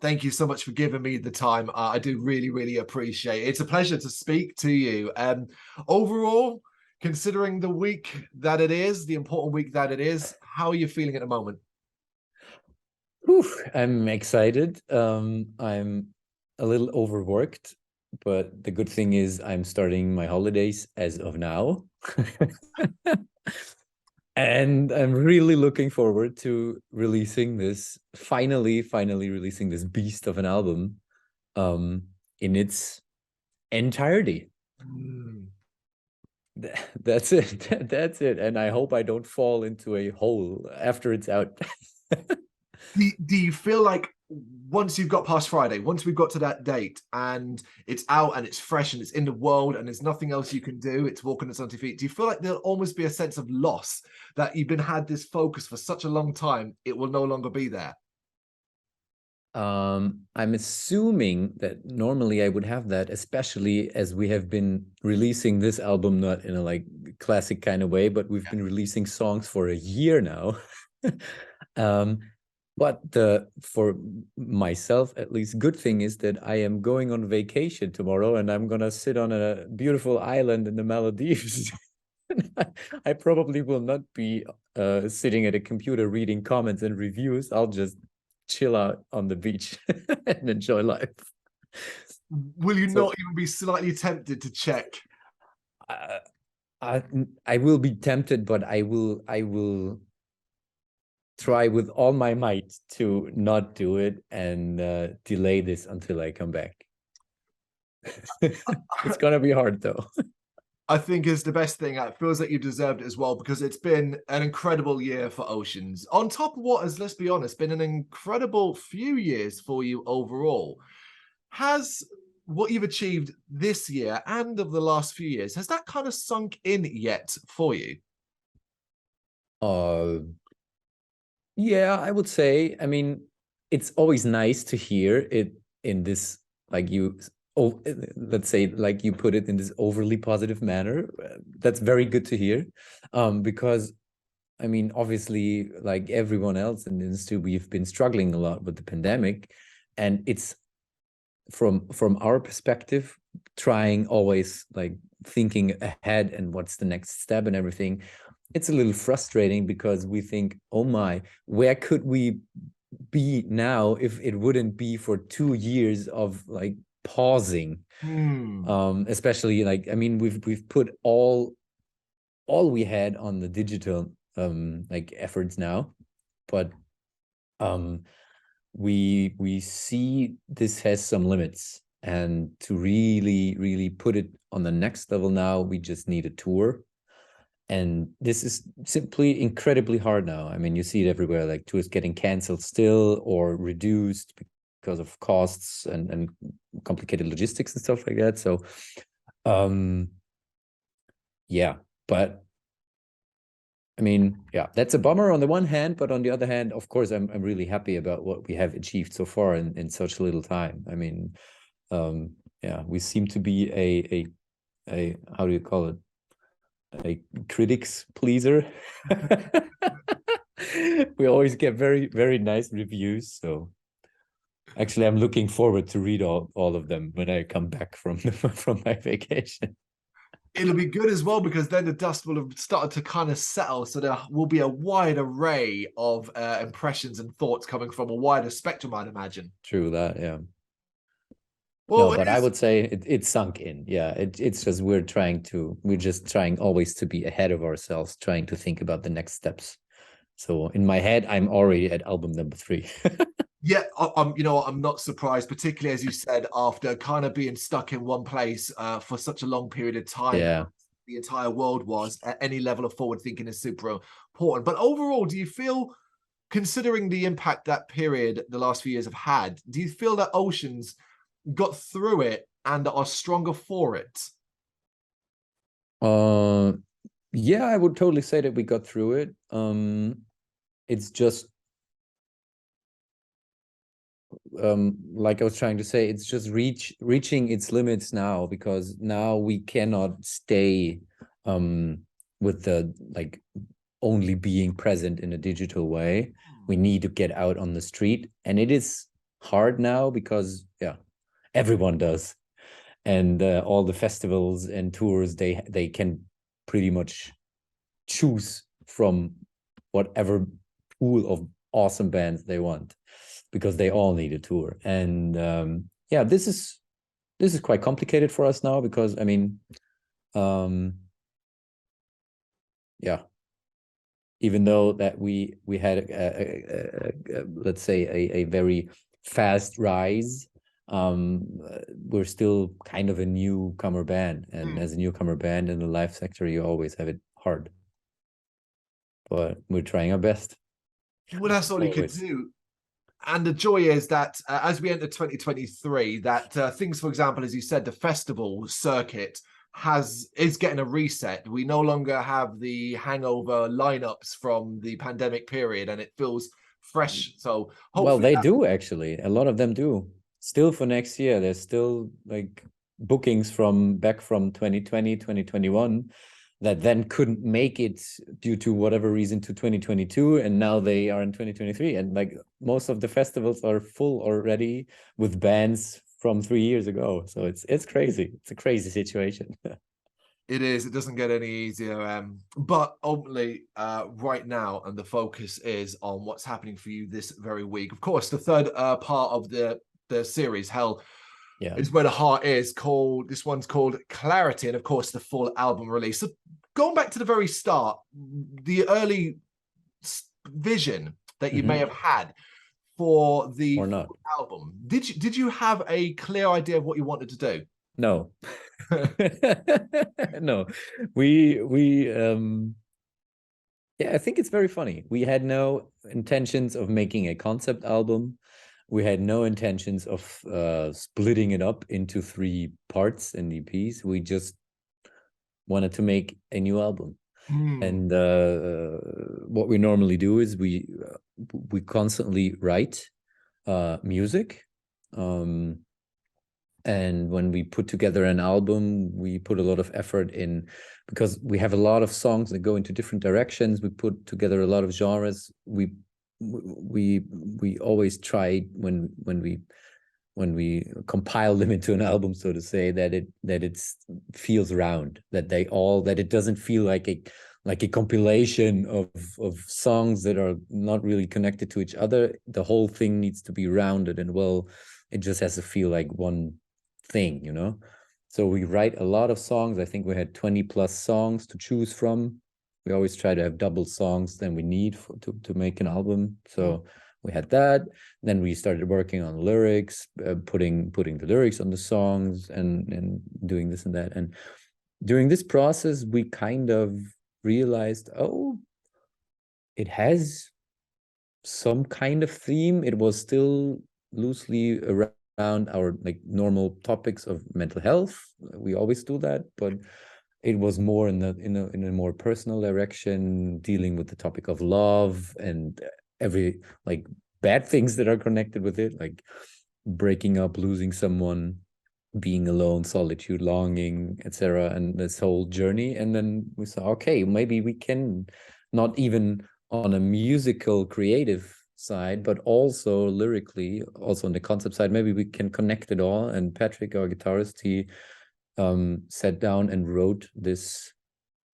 Thank you so much for giving me the time. I do really, really appreciate it. It's a pleasure to speak to you. Overall, considering the week that it is, the important week that it is, how are you feeling at the moment? Oof, I'm excited. I'm a little overworked, but the good thing is I'm starting my holidays as of now. And I'm really looking forward to releasing this, finally releasing this beast of an album in its entirety. Mm. That's it. That's it. And I hope I don't fall into a hole after it's out. Do you feel like once you've got past Friday, once we've got to that date and it's out and it's fresh and it's in the world and there's nothing else you can do, it's walking its own 2 feet, do you feel like there'll almost be a sense of loss that you've been had this focus for such a long time, it will no longer be there? I'm assuming that normally I would have that, especially as we have been releasing this album not in a like classic kind of way, but we've been releasing songs for a year now. But for myself, at least, good thing is that I am going on vacation tomorrow and I'm gonna sit on a beautiful island in the Maldives. I probably will not be sitting at a computer reading comments and reviews. I'll just chill out on the beach and enjoy life. Will you not even be slightly tempted to check? I will be tempted, but I will try with all my might to not do it and delay this until I come back. It's gonna be hard though. I think is the best thing. It feels like you deserved it as well because it's been an incredible year for Oceans. On top of what has, let's be honest, been an incredible few years for you overall. Has what you've achieved this year and of the last few years, has that kind of sunk in yet for you? Yeah, I would say. I mean, it's always nice to hear it in this, like let's say, like you put it in this overly positive manner. That's very good to hear, because, I mean, obviously, like everyone else in the industry, we've been struggling a lot with the pandemic, and it's from our perspective, trying always like thinking ahead and what's the next step and everything. It's a little frustrating because we think, oh my, where could we be now if it wouldn't be for 2 years of like pausing? Especially like, I mean, we've put all we had on the digital like efforts now, but we see this has some limits, and to really put it on the next level now, we just need a tour. And this is simply incredibly hard now. I mean, you see it everywhere, like tours getting canceled still or reduced because of costs and complicated logistics and stuff like that. So, yeah, but I mean, yeah, that's a bummer on the one hand, but on the other hand, of course, I'm really happy about what we have achieved so far in such little time. I mean, yeah, we seem to be a how do you call it? A critics pleaser. We always get very nice reviews, so actually I'm looking forward to read all of them when I come back from from my vacation. It'll be good as well because then the dust will have started to kind of settle, so there will be a wide array of impressions and thoughts coming from a wider spectrum, I'd imagine. True that, yeah. Well, no, but I would say it's sunk in. Yeah, it's just we're just trying always to be ahead of ourselves, trying to think about the next steps. So in my head, I'm already at album number 3. Yeah, you know, I'm not surprised, particularly as you said, after kind of being stuck in one place for such a long period of time. Yeah. The entire world was. At any level of forward thinking is super important. But overall, do you feel, considering the impact that period, the last few years have had, do you feel that Oceans got through it and are stronger for it? Yeah, I would totally say that we got through it. It's just like I was trying to say, it's just reaching its limits now, because now we cannot stay with the like only being present in a digital way. We need to get out on the street, and it is hard now because everyone does, and all the festivals and tours, they can pretty much choose from whatever pool of awesome bands they want, because they all need a tour. And this is quite complicated for us now, because I mean, even though that we had let's say a very fast rise, we're still kind of a newcomer band, and as a newcomer band in the live sector, you always have it hard, but we're trying our best. Well, that's all you could do. And the joy is that as we enter 2023, that things, for example, as you said, the festival circuit is getting a reset. We no longer have the hangover lineups from the pandemic period, and it feels fresh. So well, they do actually. A lot of them do. Still for next year, there's still like bookings from 2020, 2021 that then couldn't make it due to whatever reason to 2022, and now they are in 2023, and like most of the festivals are full already with bands from 3 years ago. So it's crazy. It's a crazy situation. It is. It doesn't get any easier. But ultimately, right now, and the focus is on what's happening for you this very week. Of course, the third part of the series, Hell is Where the Heart Is, called, this one's called Clarity, and of course the full album release. So going back to the very start, the early vision that you may have had for the album, did you have a clear idea of what you wanted to do? No. No, we I think it's very funny. We had no intentions of making a concept album. We had no intentions of splitting it up into 3 parts and EPs. We just wanted to make a new album. And what we normally do is we constantly write music. And when we put together an album, we put a lot of effort in, because we have a lot of songs that go into different directions. We put together a lot of genres. We always try when we compile them into an album, so to say, that it feels round, that it doesn't feel like a compilation of songs that are not really connected to each other. The whole thing needs to be rounded, and well, it just has to feel like one thing, you know. So we write a lot of songs. I think we had 20 plus songs to choose from. We always try to have double songs than we need to make an album. So we had that. Then we started working on lyrics, putting the lyrics on the songs, and doing this and that. And during this process, we kind of realized, oh, it has some kind of theme. It was still loosely around our like normal topics of mental health. We always do that, but it was more in a more personal direction, dealing with the topic of love and every like bad things that are connected with it, like breaking up, losing someone, being alone, solitude, longing, etc., and this whole journey. And then we saw, okay, maybe we can, not even on a musical creative side, but also lyrically, also on the concept side, maybe we can connect it all. And Patrick, our guitarist, he sat down and wrote this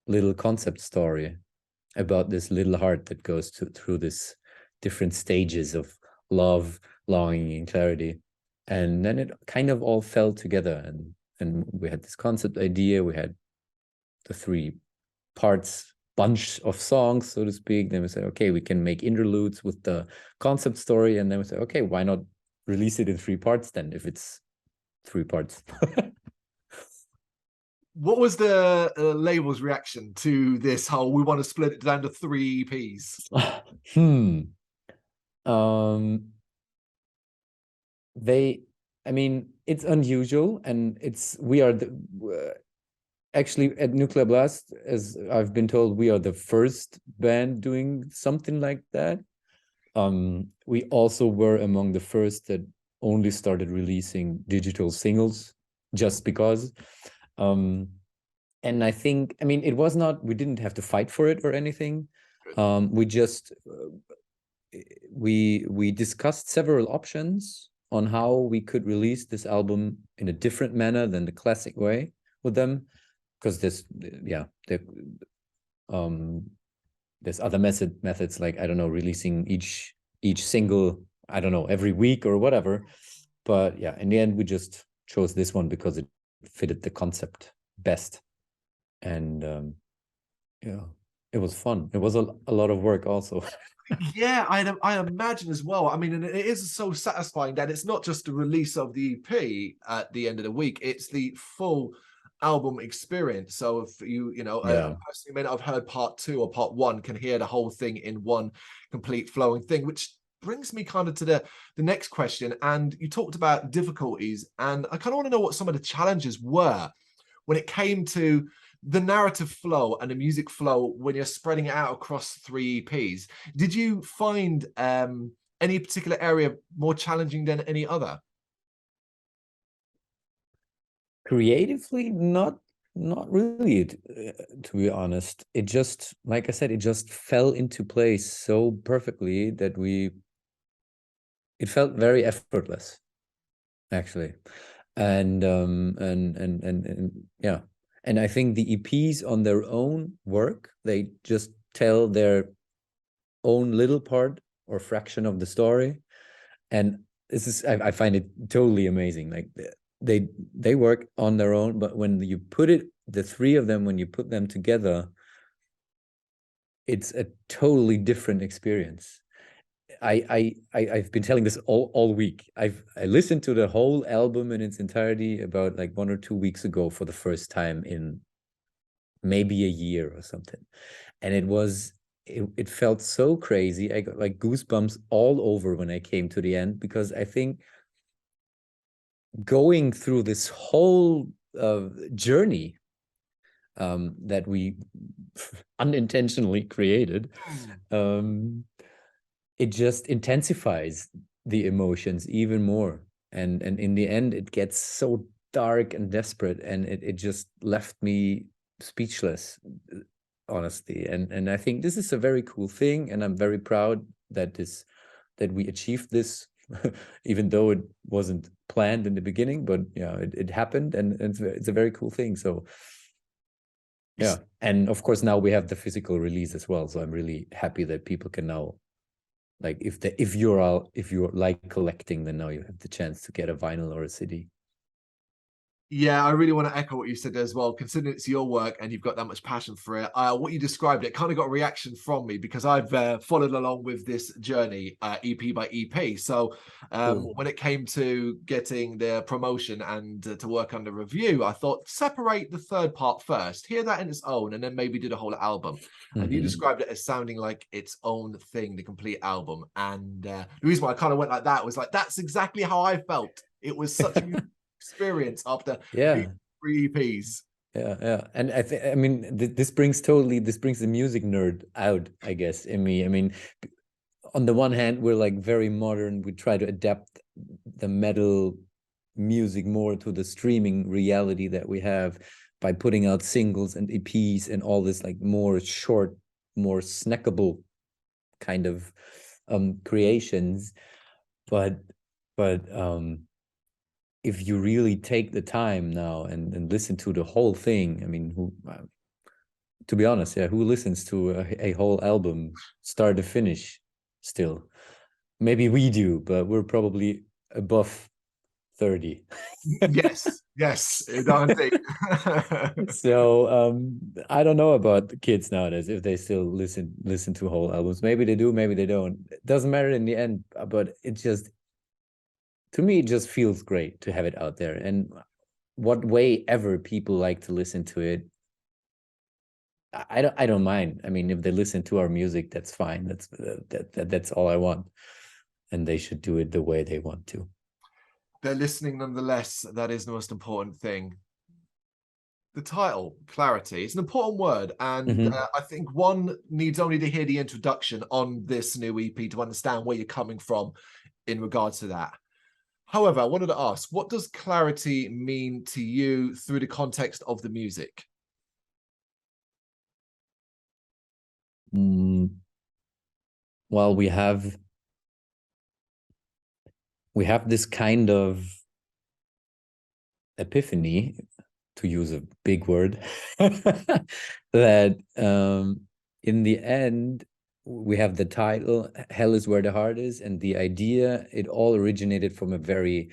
little concept story about this little heart that goes through this different stages of love, longing, and clarity. And then it kind of all fell together, and we had this concept idea. We had the 3 parts, bunch of songs, so to speak. Then we said, okay, we can make interludes with the concept story. And then we said, okay, why not release it in 3 parts then, if it's 3 parts? What was the label's reaction to this whole, we want to split it down to 3 EPs? I mean, it's unusual, and we are actually at Nuclear Blast, as I've been told, we are the first band doing something like that. We also were among the first that only started releasing digital singles just because. And I think, I mean, it was not, we didn't have to fight for it or anything. We just, we discussed several options, on how we could release this album in a different manner than the classic way with them, because there's other methods like, I don't know, releasing each single, I don't know, every week or whatever. But yeah, in the end, we just chose this one because it fitted the concept best. And yeah, it was fun. It was a lot of work also. Yeah, I imagine as well. I mean, and it is so satisfying that it's not just the release of the EP at the end of the week, it's the full album experience. So if you know, Yeah. a person who may not have heard part 2 or part 1 can hear the whole thing in one complete flowing thing, which brings me kind of to the next question. And you talked about difficulties, and I kind of want to know what some of the challenges were when it came to the narrative flow and the music flow when you're spreading it out across 3 EPs. Did you find any particular area more challenging than any other? Creatively, not really, to be honest. It just, like I said, it just fell into place so perfectly that it felt very effortless, actually. And yeah, and I think the EPs on their own work, they just tell their own little part or fraction of the story. And this is, I find it totally amazing. Like they work on their own, but when you put it, the 3 of them, when you put them together, it's a totally different experience. I've been telling this all week. I listened to the whole album in its entirety about like 1 or 2 weeks ago for the first time in maybe a year or something, and it felt so crazy. I got like goosebumps all over when I came to the end, because I think going through this whole journey that we unintentionally created, it just intensifies the emotions even more. And in the end, it gets so dark and desperate, and it just left me speechless, honestly. And I think this is a very cool thing, and I'm very proud that we achieved this, even though it wasn't planned in the beginning, but yeah, it happened, and it's a very cool thing. So yeah, and of course now we have the physical release as well, so I'm really happy that people can now, like, if you're like collecting, then now you have the chance to get a vinyl or a CD. Yeah, I really want to echo what you said as well. Considering it's your work and you've got that much passion for it, what you described, it kind of got a reaction from me because I've followed along with this journey EP by EP. So Cool. when it came to getting the promotion and to work on the review, I thought separate the third part first, hear that in its own, and then maybe do the whole album. And you described it as sounding like its own thing, the complete album. And the reason why I kind of went like that was like, that's exactly how I felt. It was such a experience after Yeah. 3 EPs. Yeah. And I mean, this brings the music nerd out, I guess, in me. I mean, on the one hand, we're like very modern. We try to adapt the metal music more to the streaming reality that we have by putting out singles and EPs and all this like more short, more snackable kind of creations. But if you really take the time now and listen to the whole thing, I mean, to be honest, yeah, who listens to a whole album start to finish still? Maybe we do, but we're probably above 30. Yes, I think. So I don't know about the kids nowadays, if they still listen to whole albums. Maybe they do, maybe they don't. It doesn't matter in the end, but it just, to me, it just feels great to have it out there. And what way ever people like to listen to it, I don't mind. I mean, if they listen to our music, that's fine. That's all I want, and they should do it the way they want to. They're listening nonetheless. That is the most important thing. The title, clarity, it's an important word, and I think one needs only to hear the introduction on this new EP to understand where you're coming from in regards to that. However, I wanted to ask, what does clarity mean to you through the context of the music? Well, we have we have this kind of epiphany, to use a big word, that in the end, we have the title, Hell is Where the Heart Is, and the idea, it all originated from a very,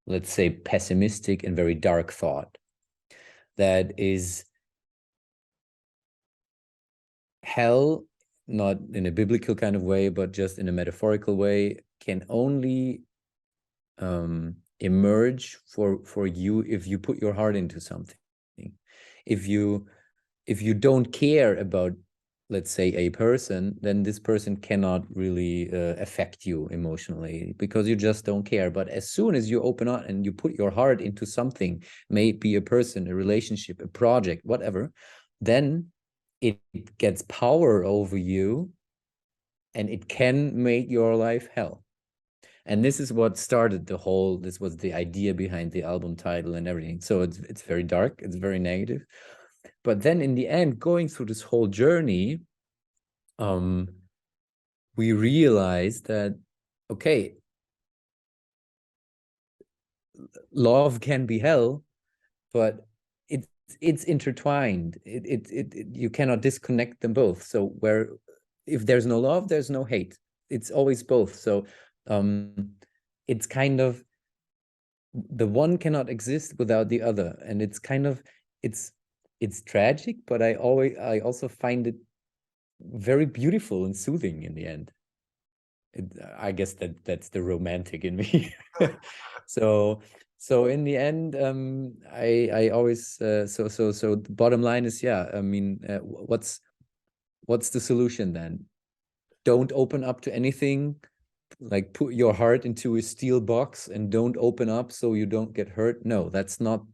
let's say, pessimistic and very dark thought. That is, hell, not in a biblical kind of way, but just in a metaphorical way, can only emerge for you if you put your heart into something. If you don't care about, let's say, a person, then this person cannot really affect you emotionally, because you just don't care. But as soon as you open up and you put your heart into something, may it be a person, a relationship, a project, whatever, then it gets power over you, and it can make your life hell. And this is what started the whole, this was the idea behind the album title and everything. So it's very dark, it's very negative. But then in the end, going through this whole journey, we realized that, okay, love can be hell, but it's intertwined. You cannot disconnect them both. So where, if there's no love, there's no hate. It's always both. So it's kind of, the one cannot exist without the other, and it's kind of, it's tragic, but I also find it very beautiful and soothing in the end. I guess that's the romantic in me. So in the end, I always so the bottom line is, yeah, I mean, what's the solution then? Don't open up to anything. Like, put your heart into a steel box and don't open up so you don't get hurt. No, that's not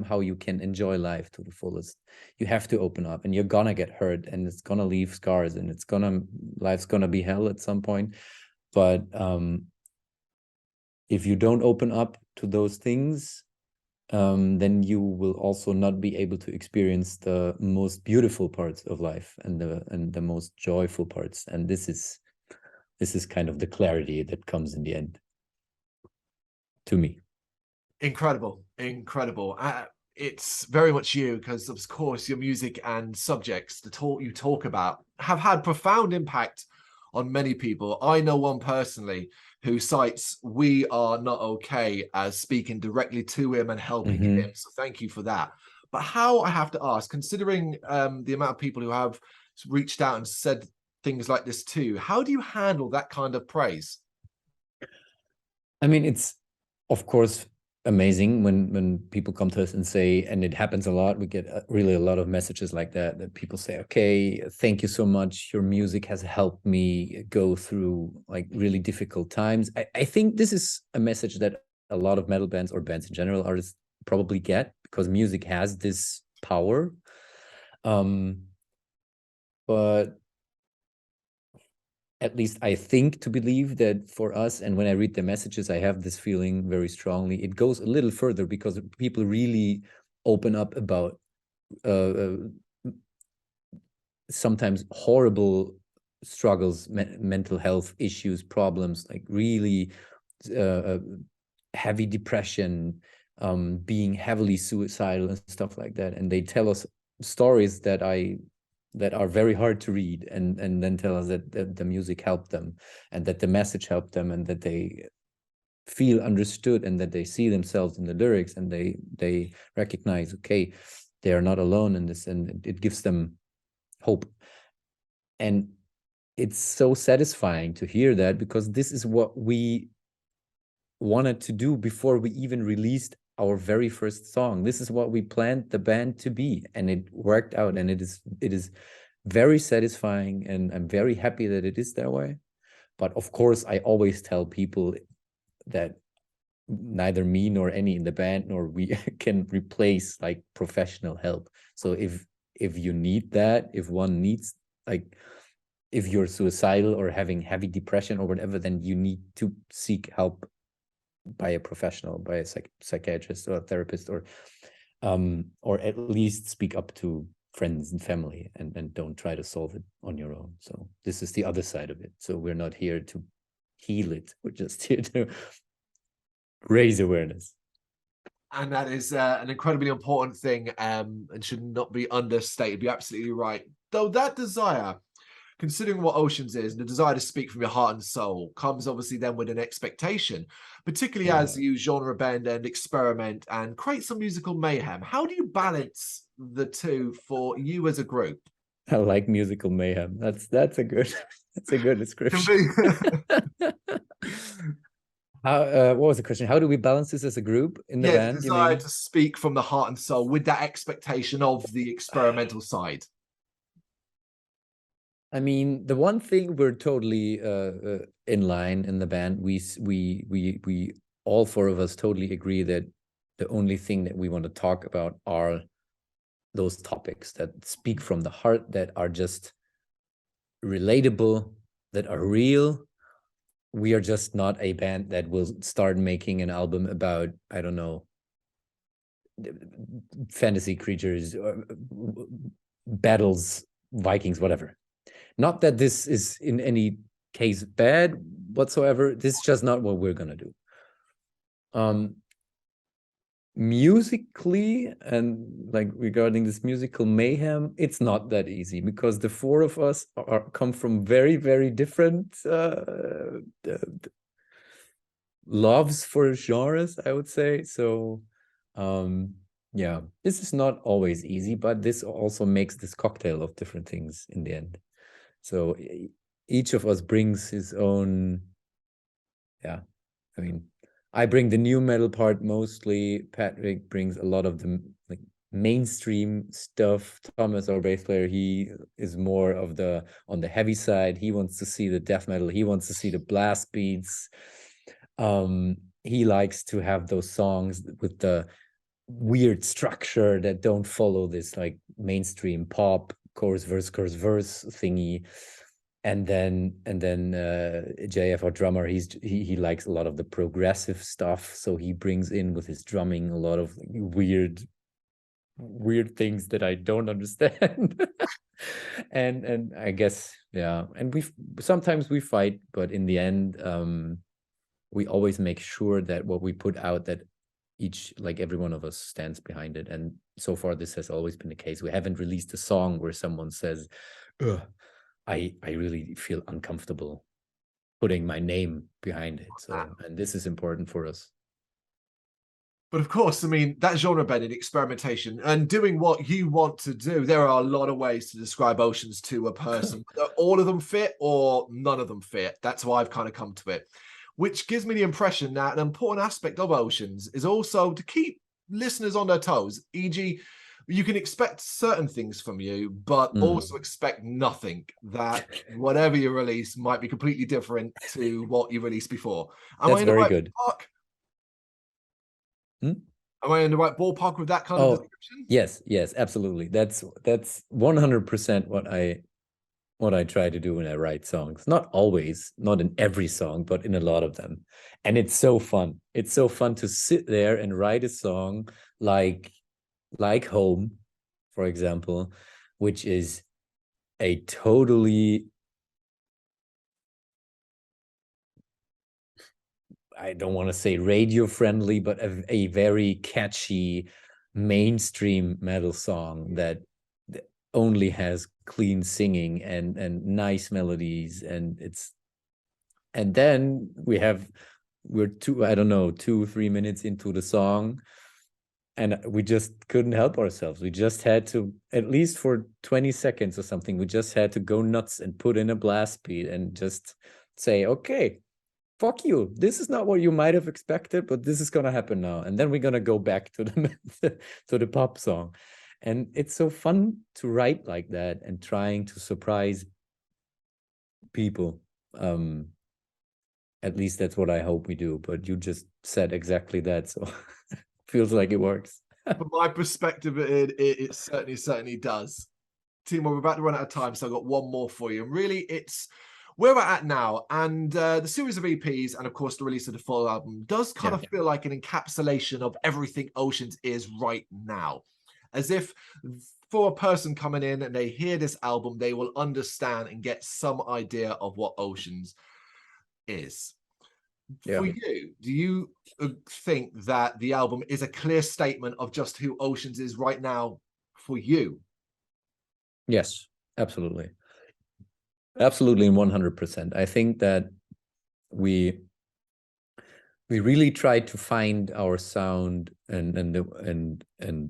how you can enjoy life to the fullest. You have to open up, and you're gonna get hurt, and it's gonna leave scars, and life's gonna be hell at some point. But if you don't open up to those things, then you will also not be able to experience the most beautiful parts of life and the most joyful parts. And this is kind of the clarity that comes in the end, to me. Incredible. It's very much you, because of course your music and subjects you talk about have had profound impact on many people. I know one personally who cites We Are Not Okay as speaking directly to him and helping him. So thank you for that. But how, I have to ask, considering the amount of people who have reached out and said things like this too, how do you handle that kind of praise? I mean, it's of course amazing when people come to us and say, and it happens a lot, we get really a lot of messages like that people say, okay, thank you so much, your music has helped me go through like really difficult times. I think this is a message that a lot of metal bands, or bands in general, artists probably get, because music has this power. But at least I think to believe that for us, and when I read the messages, I have this feeling very strongly, it goes a little further, because people really open up about sometimes horrible struggles, mental health issues, problems, like really heavy depression, being heavily suicidal and stuff like that. And they tell us stories that are very hard to read, and then tell us that the music helped them, and that the message helped them, and that they feel understood, and that they see themselves in the lyrics, and they recognize, okay, they are not alone in this, and it gives them hope. And it's so satisfying to hear that, because this is what we wanted to do before we even released our very first song. This is what we planned the band to be, and it worked out, and it is very satisfying, and I'm very happy that it is that way. But of course, I always tell people that neither me nor any in the band nor we can replace like professional help. So if you need that, if one needs, like, if you're suicidal or having heavy depression or whatever, then you need to seek help by a professional, by a psychiatrist or a therapist, or at least speak up to friends and family, and don't try to solve it on your own. So this is the other side of it. So we're not here to heal it. We're just here to raise awareness. And that is an incredibly important thing, and should not be understated. You're absolutely right. Though that desire, considering what Oceans is, and the desire to speak from your heart and soul, comes obviously then with an expectation, particularly as you genre bend and experiment and create some musical mayhem. How do you balance the two for you as a group? I like musical mayhem. That's a good description. What was the question? How do we balance this as a group in the band? The desire to speak from the heart and soul with that expectation of the experimental side. I mean, the one thing we're totally in line in the band, we all four of us totally agree that the only thing that we want to talk about are those topics that speak from the heart, that are just relatable, that are real. We are just not a band that will start making an album about, I don't know, fantasy creatures, or battles, Vikings, whatever. Not that this is in any case bad whatsoever. This is just not what we're gonna do. Musically, and like regarding this musical mayhem, it's not that easy, because the four of us come from very, very different loves for genres, I would say. So yeah, this is not always easy, but this also makes this cocktail of different things in the end. So each of us brings his own, I mean, I bring the new metal part mostly. Patrick brings a lot of the like mainstream stuff. Thomas, our bass player, he is more of the on the heavy side. He wants to see the death metal. He wants to see the blast beats. He likes to have those songs with the weird structure that don't follow this like mainstream pop chorus verse thingy. And then JF, our drummer, he likes a lot of the progressive stuff, so he brings in with his drumming a lot of weird things that I don't understand. and I guess, yeah, and sometimes we fight, but in the end we always make sure that what we put out, that every one of us stands behind it. And so far this has always been the case. We haven't released a song where someone says, ugh, I really feel uncomfortable putting my name behind it. So, and this is important for us. But of course, I mean, that genre bending, experimentation, and doing what you want to do, there are a lot of ways to describe Oceans to a person. All of them fit or none of them fit. That's why I've kind of come to it, which gives me the impression that an important aspect of Oceans is also to keep listeners on their toes, e.g., you can expect certain things from you, but also expect nothing. That whatever you release might be completely different to what you released before. That's very good. Am I in the right ballpark with that kind of description? Yes, absolutely. That's 100% what I try to do when I write songs. Not always, not in every song, but in a lot of them. And it's so fun. It's so fun to sit there and write a song like Home, for example, which is a totally, I don't want to say radio friendly, but a very catchy mainstream metal song that only has clean singing and nice melodies. And then we're 2-3 minutes into the song, and we just couldn't help ourselves. We just had to, at least for 20 seconds or something, we just had to go nuts and put in a blast beat and just say, okay, fuck you. This is not what you might have expected, but this is going to happen now. And then we're going to go back to the pop song. And it's so fun to write like that and trying to surprise people. At least that's what I hope we do. But you just said exactly that. So feels like it works. From my perspective, it certainly does. Timo, we're about to run out of time, so I've got one more for you. And really, it's where we're at now. And the series of EPs and, of course, the release of the full album does kind of feel like an encapsulation of everything Oceans is right now. As if for a person coming in and they hear this album, they will understand and get some idea of what Oceans is. Yeah. For you, do you think that the album is a clear statement of just who Oceans is right now for you? Yes, absolutely. Absolutely, 100%. I think that we really tried to find our sound and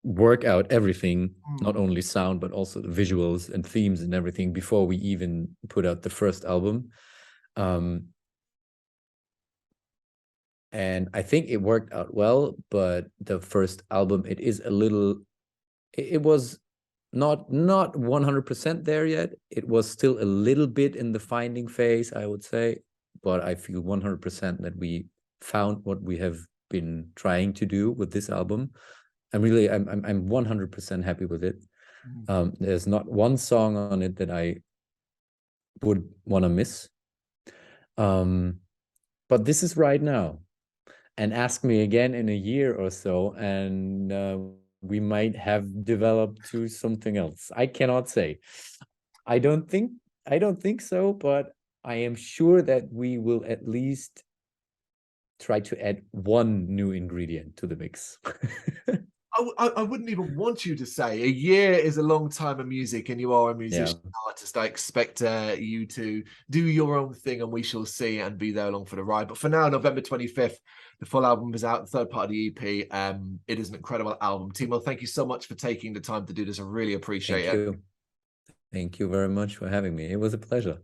work out everything, not only sound but also the visuals and themes and everything before we even put out the first album. And I think it worked out well, but the first album, it was not 100% there yet. It was still a little bit in the finding phase, I would say, but I feel 100% that we found what we have been trying to do with this album. I'm 100% happy with it. There's not one song on it that I would want to miss. But this is right now. And ask me again in a year or so, and we might have developed to something else. I cannot say. I don't think so, but I am sure that we will at least try to add one new ingredient to the mix. I wouldn't even want you to say. A year is a long time of music, and you are a musician artist. I expect you to do your own thing, and we shall see and be there along for the ride. But for now, November 25th, the full album is out, the third part of the EP. It is an incredible album. Timo, thank you so much for taking the time to do this. I really appreciate it. Thank you very much for having me. It was a pleasure.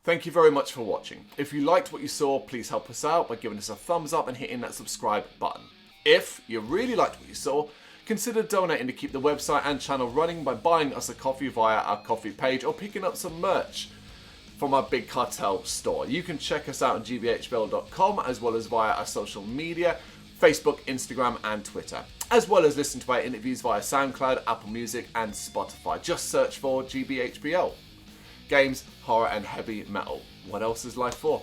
Thank you very much for watching. If you liked what you saw, please help us out by giving us a thumbs up and hitting that subscribe button. If you really liked what you saw, consider donating to keep the website and channel running by buying us a coffee via our coffee page or picking up some merch from our Big Cartel store. You can check us out on gbhbl.com as well as via our social media, Facebook, Instagram and Twitter, as well as listen to our interviews via SoundCloud, Apple Music and Spotify. Just search for GBHBL. Games, horror and heavy metal. What else is life for?